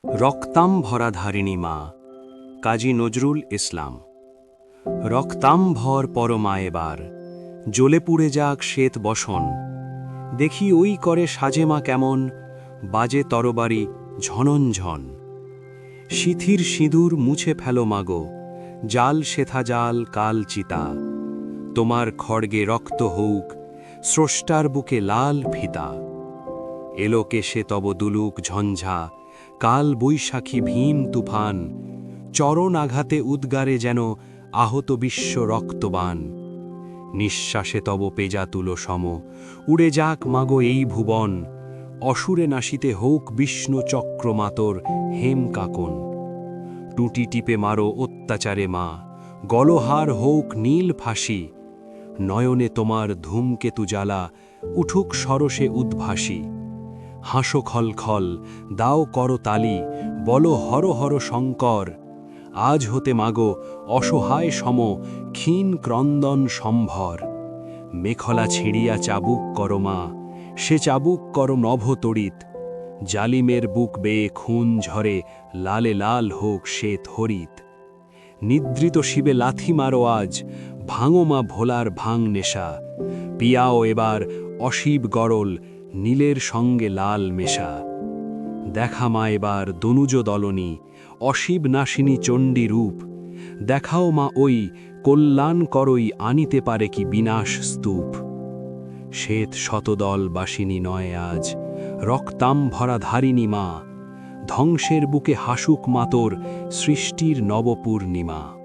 রক্তাম্ভরা ধারিণী মা, কাজী নজরুল ইসলাম। রক্তাম্ভর পরমা এবার, জ্বলে পুড়ে যাক শ্বেত বসন। দেখি ওই করে সাজে মা কেমন, বাজে তরবারি ঝননঝন। শিথির সিঁদুর মুছে ফেলো মাগো, জাল সেথা জাল কাল চিতা। তোমার খড়গে রক্ত হউক, স্রষ্টার বুকে লাল ফিতা। এলো কেশে তব দুলুক ঝঞ্ঝা, কাল বৈশাখী ভীম তুফান। চরণ আঘাতে উদ্গারে যেন আহত বিশ্ব রক্তবান। নিঃশ্বাসে তব পেজা তুলো সম, উড়ে যাক মাগো এই ভুবন। অসুরে নাশিতে হউক বিষ্ণু চক্রমাতর হেম কাকন। টুটি টিপে মারো অত্যাচারে মা, গলহার হউক নীল ফাঁসি। নয়নে তোমার ধূমকেতু জ্বালা, উঠুক সরসে উদ্ভাসী। হাসো খলখল, দাও করতালি, বলো হর হর শঙ্কর। আজ হতে মাগো অসহায় সম, ক্ষীণ ক্রন্দন সম্ভর। মেখলা ছিঁড়িয়া চাবুক করো মা, সে চাবুক করো নভতড়িৎ। জালিমের বুক বেয়ে খুন ঝরে, লালে লাল হোক শ্বেত হরিৎ। নিদ্রিত শিবে লাথি মারো আজ, ভাঙো মা ভোলার ভাঙ নেশা। পিয়াও এবার অশিব গরল, নীলের সঙ্গে লাল মেশা। দেখা মা এবার দনুজ দলনী, অশিব নাশিনী চণ্ডী রূপ। দেখাও মা ওই কল্যাণ করই, আনিতে পারে কি বিনাশ স্তূপ। শ্বেত শতদল বাসিনী নয় আজ, রক্তাম্ভরা ধারিণী মা। ধ্বংসের বুকে হাসুক মাতর, সৃষ্টির নবপূর্ণিমা।